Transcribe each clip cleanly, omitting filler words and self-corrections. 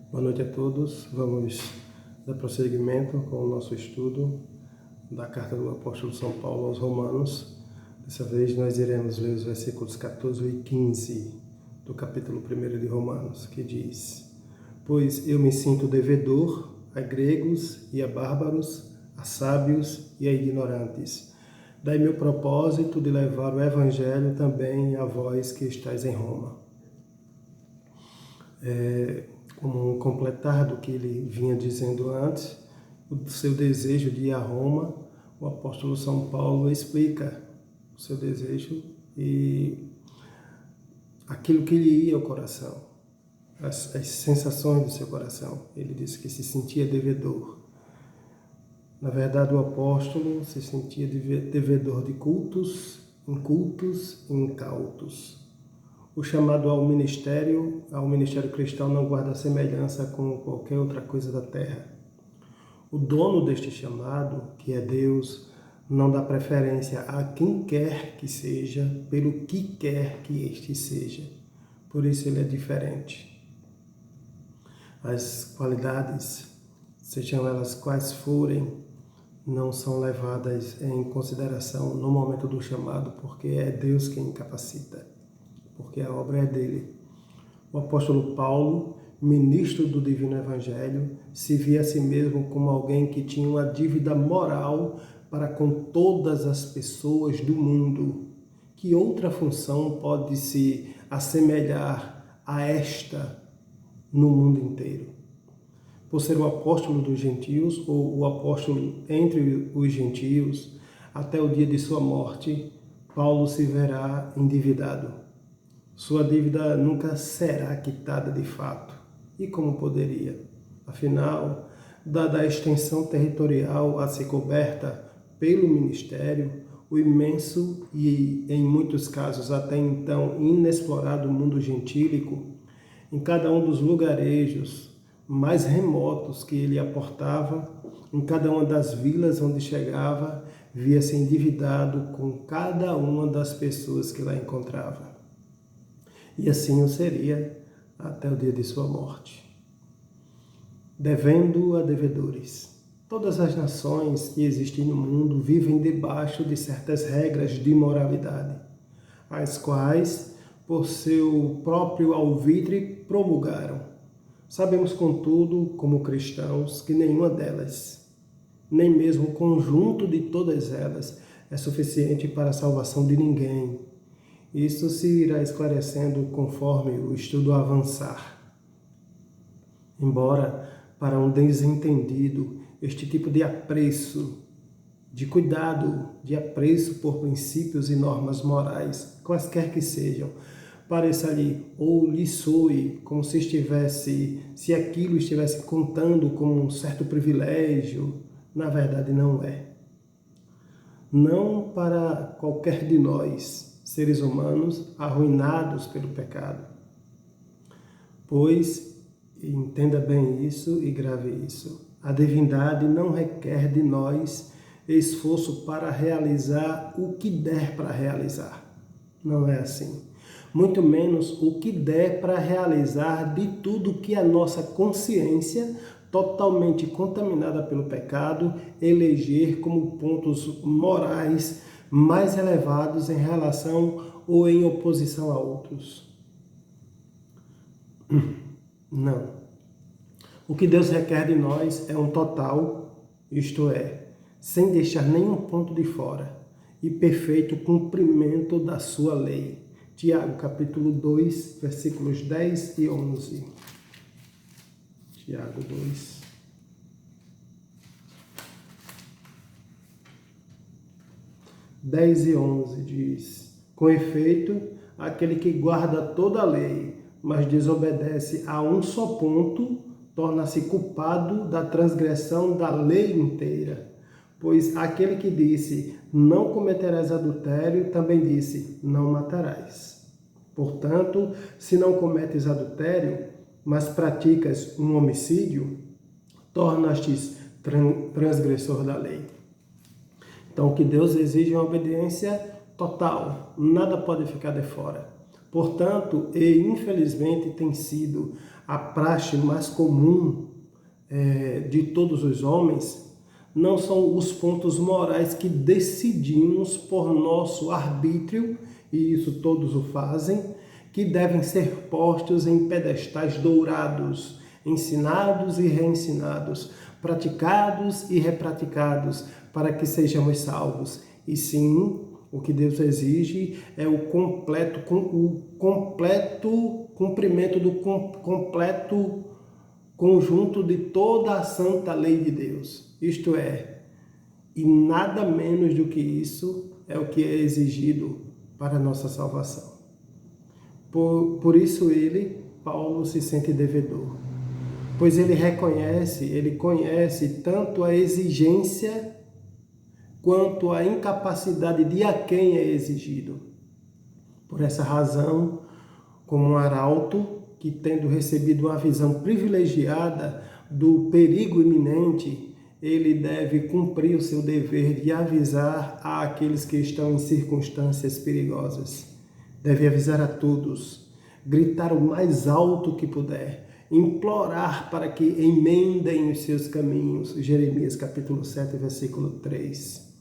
Boa noite a todos. Vamos dar prosseguimento com o nosso estudo da carta do apóstolo São Paulo aos Romanos. Dessa vez nós iremos ler os versículos 14 e 15 do capítulo 1 de Romanos, que diz: Pois eu me sinto devedor a gregos e a bárbaros, a sábios e a ignorantes. Daí meu propósito de levar o evangelho também a vós que estáis em Roma. Como um completar do que ele vinha dizendo antes, o seu desejo de ir a Roma, o apóstolo São Paulo explica o seu desejo e aquilo que lhe ia ao coração, as sensações do seu coração. Ele disse que se sentia devedor. Na verdade, o apóstolo se sentia devedor de cultos, incultos e incautos. O chamado ao ministério cristão não guarda semelhança com qualquer outra coisa da terra. O dono deste chamado, que é Deus, não dá preferência a quem quer que seja, pelo que quer que este seja. Por isso ele é diferente. As qualidades, sejam elas quais forem, não são levadas em consideração no momento do chamado, porque é Deus quem capacita, porque a obra é dele. O apóstolo Paulo, ministro do Divino Evangelho, se via a si mesmo como alguém que tinha uma dívida moral para com todas as pessoas do mundo. Que outra função pode se assemelhar a esta no mundo inteiro? Por ser o apóstolo dos gentios, ou o apóstolo entre os gentios, até o dia de sua morte, Paulo se verá endividado. Sua dívida nunca será quitada de fato. E como poderia? Afinal, dada a extensão territorial a ser coberta pelo ministério, o imenso e, em muitos casos, até então inexplorado mundo gentílico, em cada um dos lugarejos mais remotos que ele aportava, em cada uma das vilas onde chegava, via-se endividado com cada uma das pessoas que lá encontrava. E assim o seria até o dia de sua morte. Devendo a devedores. Todas as nações que existem no mundo vivem debaixo de certas regras de moralidade, as quais, por seu próprio alvitre, promulgaram. Sabemos, contudo, como cristãos, que nenhuma delas, nem mesmo o conjunto de todas elas, é suficiente para a salvação de ninguém. Isso se irá esclarecendo conforme o estudo avançar. Embora, para um desentendido, este tipo de apreço, de cuidado, de apreço por princípios e normas morais, quaisquer que sejam, pareça-lhe ou lhe soe como se aquilo estivesse contando como um certo privilégio, na verdade não é. Não para qualquer de nós, seres humanos arruinados pelo pecado. Pois, entenda bem isso e grave isso, a divindade não requer de nós esforço para realizar o que der para realizar. Não é assim. Muito menos o que der para realizar de tudo que a nossa consciência, totalmente contaminada pelo pecado, eleger como pontos morais mais elevados em relação ou em oposição a outros. Não. O que Deus requer de nós é um total, isto é, sem deixar nenhum ponto de fora, e perfeito cumprimento da sua lei. Tiago, capítulo 2, versículos 10 e 11. Tiago 2. e 11 diz: Com efeito, aquele que guarda toda a lei, mas desobedece a um só ponto, torna-se culpado da transgressão da lei inteira. Pois aquele que disse, não cometerás adultério, também disse, não matarás. Portanto, se não cometes adultério, mas praticas um homicídio, tornas-te transgressor da lei. Então, o que Deus exige é uma obediência total, nada pode ficar de fora. Portanto, e infelizmente tem sido a praxe mais comum de todos os homens, não são os pontos morais que decidimos por nosso arbítrio, e isso todos o fazem, que devem ser postos em pedestais dourados, ensinados e reensinados, praticados e repraticados, para que sejamos salvos. E sim, o que Deus exige é o completo cumprimento do completo conjunto de toda a santa lei de Deus. Isto é, e nada menos do que isso é o que é exigido para a nossa salvação. Por isso Paulo, se sente devedor, pois ele conhece tanto a exigência quanto a incapacidade de a quem é exigido. Por essa razão, como um arauto que, tendo recebido uma visão privilegiada do perigo iminente, ele deve cumprir o seu dever de avisar àqueles que estão em circunstâncias perigosas. Deve avisar a todos, gritar o mais alto que puder, implorar para que emendem os seus caminhos, Jeremias capítulo 7, versículo 3,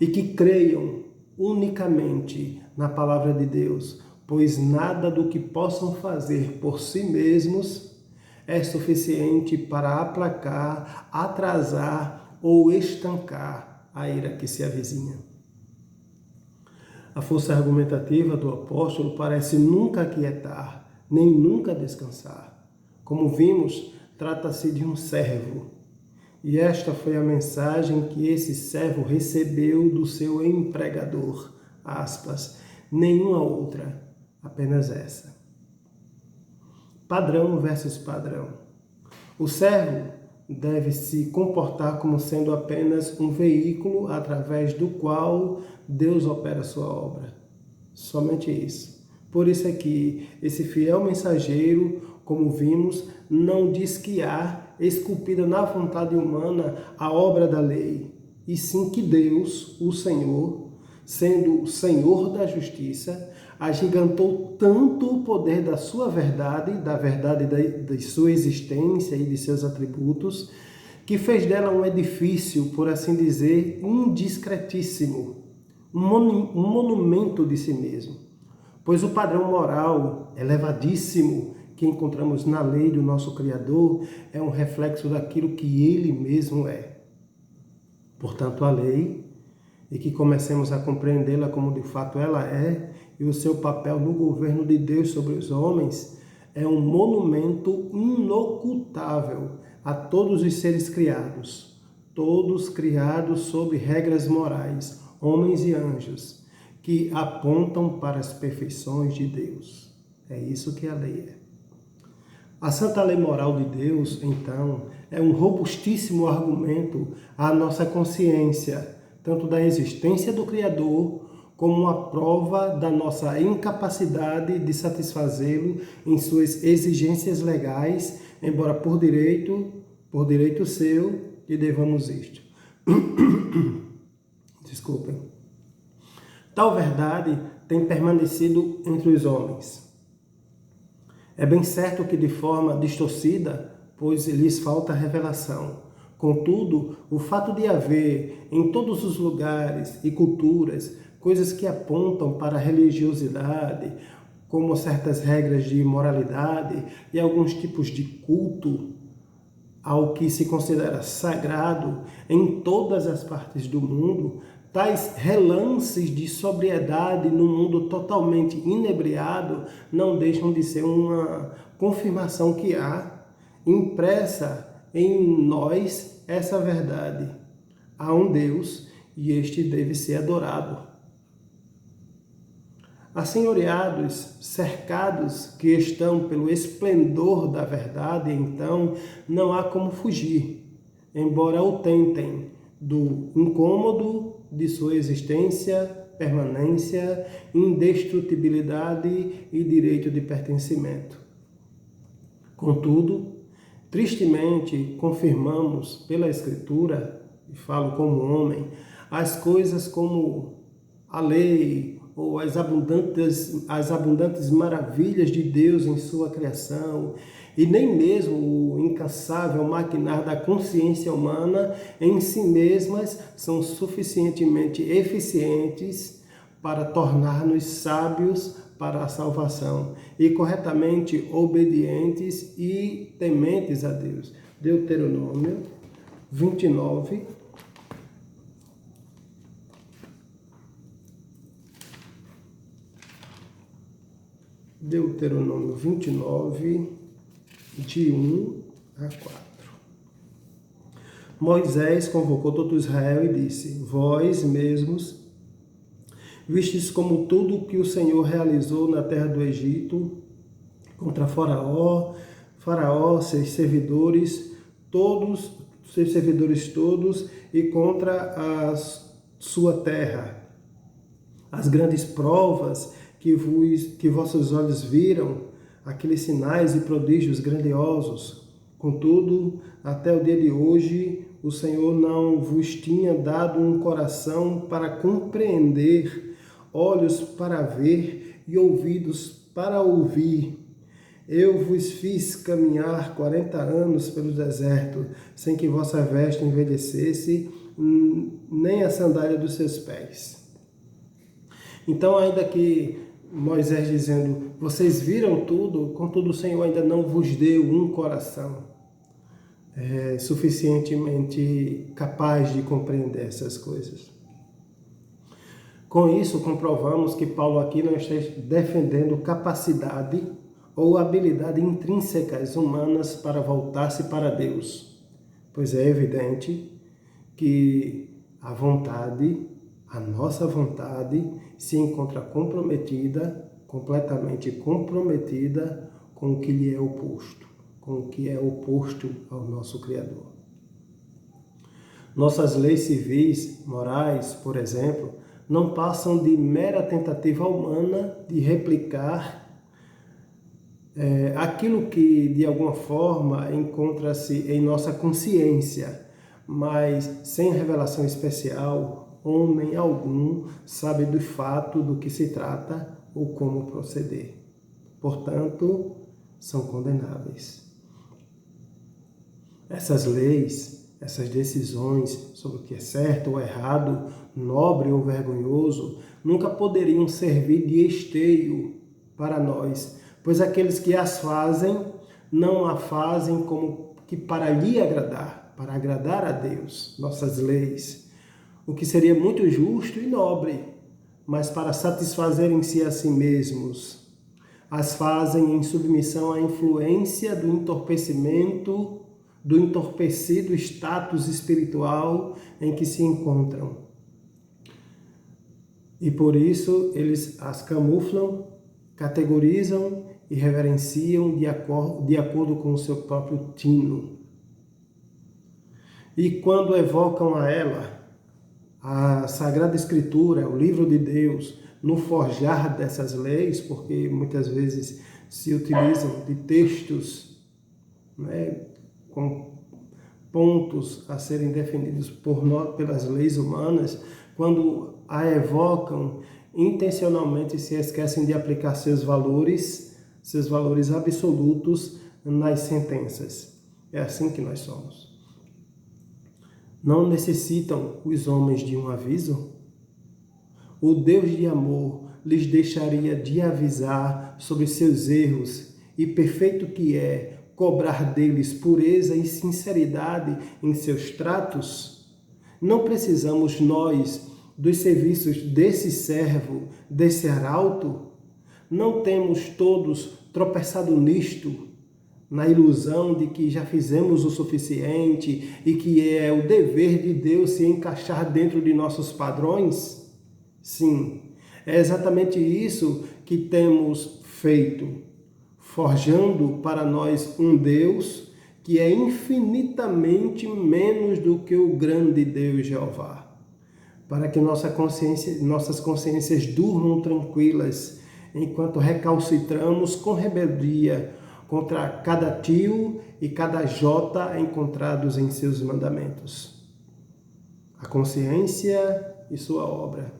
e que creiam unicamente na palavra de Deus, pois nada do que possam fazer por si mesmos é suficiente para aplacar, atrasar ou estancar a ira que se avizinha. A força argumentativa do apóstolo parece nunca aquietar, nem nunca descansar. Como vimos, trata-se de um servo. E esta foi a mensagem que esse servo recebeu do seu empregador. Aspas, nenhuma outra, apenas essa. Padrão versus padrão. O servo deve se comportar como sendo apenas um veículo através do qual Deus opera a sua obra. Somente isso. Por isso é que esse fiel mensageiro, como vimos, não diz que há esculpida na vontade humana a obra da lei, e sim que Deus, o Senhor, sendo o Senhor da justiça, agigantou tanto o poder da sua verdade, da verdade de sua existência e de seus atributos, que fez dela um edifício, por assim dizer, indiscretíssimo, um monumento de si mesmo. Pois o padrão moral elevadíssimo que encontramos na lei do nosso Criador é um reflexo daquilo que Ele mesmo é. Portanto, a lei, e que comecemos a compreendê-la como de fato ela é, e o seu papel no governo de Deus sobre os homens, é um monumento inocultável a todos os seres criados, todos criados sob regras morais, homens e anjos, que apontam para as perfeições de Deus. É isso que a lei é. A santa lei moral de Deus, então, é um robustíssimo argumento à nossa consciência, tanto da existência do Criador, como uma prova da nossa incapacidade de satisfazê-lo em suas exigências legais, embora por direito seu, lhe devamos isto. Desculpem. Tal verdade tem permanecido entre os homens. É bem certo que de forma distorcida, pois lhes falta revelação. Contudo, o fato de haver em todos os lugares e culturas coisas que apontam para a religiosidade, como certas regras de moralidade e alguns tipos de culto ao que se considera sagrado em todas as partes do mundo, tais relances de sobriedade no mundo totalmente inebriado não deixam de ser uma confirmação que há impressa em nós essa verdade. Há um Deus e este deve ser adorado. Assenhoreados, cercados que estão pelo esplendor da verdade, então não há como fugir, embora o tentem, do incômodo de sua existência, permanência, indestrutibilidade e direito de pertencimento. Contudo, tristemente confirmamos pela Escritura, e falo como homem, as coisas como a lei, ou as abundantes maravilhas de Deus em sua criação, e nem mesmo o incansável maquinar da consciência humana em si mesmas são suficientemente eficientes para tornar-nos sábios para a salvação e corretamente obedientes e tementes a Deus. Deuteronômio 29. Deuteronômio 29, de 1 a 4. Moisés convocou todo Israel e disse: Vós mesmos vistes como tudo o que o Senhor realizou na terra do Egito, contra Faraó, seus servidores todos, e contra a sua terra. As grandes provas que vossos olhos viram, aqueles sinais e prodígios grandiosos. Contudo, até o dia de hoje, o Senhor não vos tinha dado um coração para compreender, olhos para ver e ouvidos para ouvir. Eu vos fiz caminhar 40 anos pelo deserto, sem que vossa veste envelhecesse, nem a sandália dos seus pés. Então, ainda que Moisés dizendo, vocês viram tudo, contudo o Senhor ainda não vos deu um coração suficientemente capaz de compreender essas coisas. Com isso, comprovamos que Paulo aqui não está defendendo capacidade ou habilidade intrínsecas humanas para voltar-se para Deus, pois é evidente que a nossa vontade, se encontra completamente comprometida com o que lhe é oposto, com o que é oposto ao nosso Criador. Nossas leis civis, morais, por exemplo, não passam de mera tentativa humana de replicar aquilo que, de alguma forma, encontra-se em nossa consciência, mas sem revelação especial, homem algum sabe do fato do que se trata ou como proceder. Portanto, são condenáveis. Essas leis, essas decisões sobre o que é certo ou errado, nobre ou vergonhoso, nunca poderiam servir de esteio para nós, pois aqueles que as fazem, não a fazem como que para lhe agradar, para agradar a Deus, nossas leis, o que seria muito justo e nobre, mas para satisfazerem-se a si mesmos. As fazem em submissão à influência do entorpecimento, do entorpecido status espiritual em que se encontram. E por isso eles as camuflam, categorizam e reverenciam de acordo com o seu próprio tino. E quando evocam a ela, a Sagrada Escritura, o livro de Deus, no forjar dessas leis, porque muitas vezes se utilizam de textos, com pontos a serem definidos pelas leis humanas, quando a evocam, intencionalmente se esquecem de aplicar seus valores absolutos nas sentenças. É assim que nós somos. Não necessitam os homens de um aviso? O Deus de amor lhes deixaria de avisar sobre seus erros e, perfeito que é, cobrar deles pureza e sinceridade em seus tratos? Não precisamos nós dos serviços desse servo, desse arauto? Não temos todos tropeçado nisto, na ilusão de que já fizemos o suficiente e que é o dever de Deus se encaixar dentro de nossos padrões? Sim, é exatamente isso que temos feito, forjando para nós um Deus que é infinitamente menos do que o grande Deus Jeová, para que nossas consciências durmam tranquilas, enquanto recalcitramos com rebeldia contra cada tio e cada jota encontrados em seus mandamentos. A consciência e sua obra.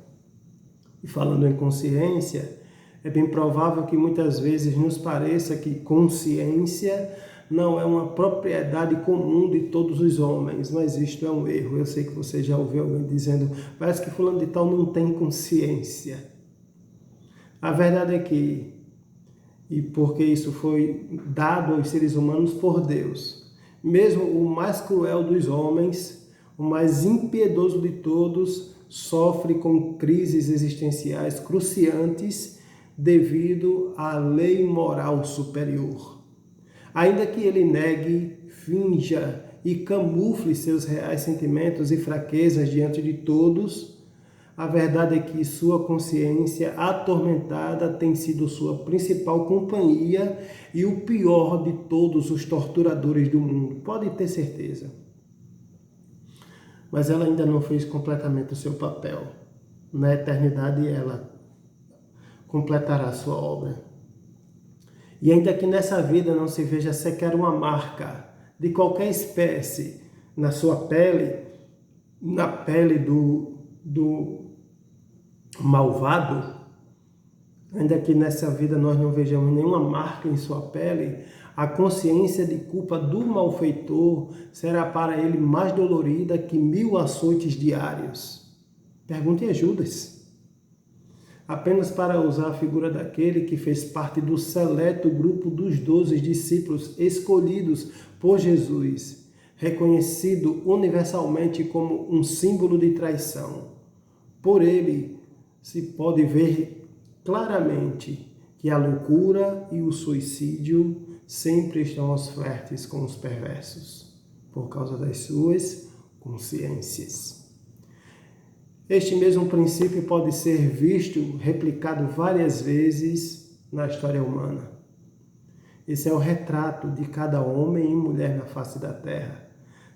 E falando em consciência, é bem provável que muitas vezes nos pareça que consciência não é uma propriedade comum de todos os homens, mas isto é um erro. Eu sei que você já ouviu alguém dizendo, parece que fulano de tal não tem consciência. A verdade é que, e porque isso foi dado aos seres humanos por Deus, mesmo o mais cruel dos homens, o mais impiedoso de todos, sofre com crises existenciais cruciantes devido à lei moral superior. Ainda que ele negue, finja e camufle seus reais sentimentos e fraquezas diante de todos, a verdade é que sua consciência atormentada tem sido sua principal companhia e o pior de todos os torturadores do mundo. Pode ter certeza. Mas ela ainda não fez completamente o seu papel. Na eternidade ela completará a sua obra. E ainda que nessa vida não se veja sequer uma marca de qualquer espécie na sua pele, na pele do malvado, ainda que nessa vida nós não vejamos nenhuma marca em sua pele, a consciência de culpa do malfeitor será para ele mais dolorida que 1000 açoites diários. Pergunte a Judas. Apenas para usar a figura daquele que fez parte do seleto grupo dos 12 discípulos escolhidos por Jesus, reconhecido universalmente como um símbolo de traição. Por ele se pode ver claramente que a loucura e o suicídio sempre estão aos flertes com os perversos, por causa das suas consciências. Este mesmo princípio pode ser visto, replicado várias vezes na história humana. Esse é o retrato de cada homem e mulher na face da terra,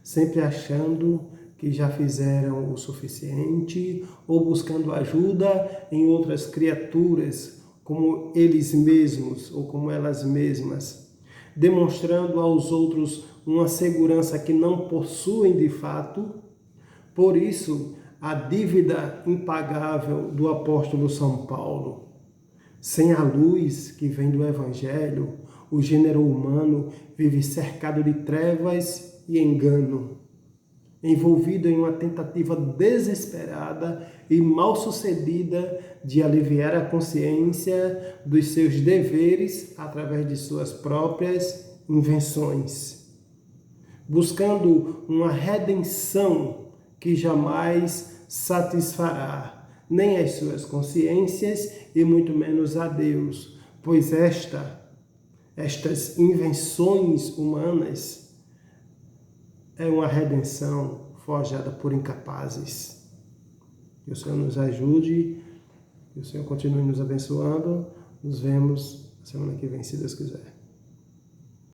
sempre achando que já fizeram o suficiente ou buscando ajuda em outras criaturas, como eles mesmos ou como elas mesmas, demonstrando aos outros uma segurança que não possuem de fato. Por isso, a dívida impagável do apóstolo São Paulo. Sem a luz que vem do Evangelho, o gênero humano vive cercado de trevas e engano, envolvido em uma tentativa desesperada e mal sucedida de aliviar a consciência dos seus deveres através de suas próprias invenções, buscando uma redenção que jamais satisfará nem as suas consciências e muito menos a Deus, pois estas invenções humanas é uma redenção forjada por incapazes. Que o Senhor nos ajude, que o Senhor continue nos abençoando. Nos vemos semana que vem, se Deus quiser.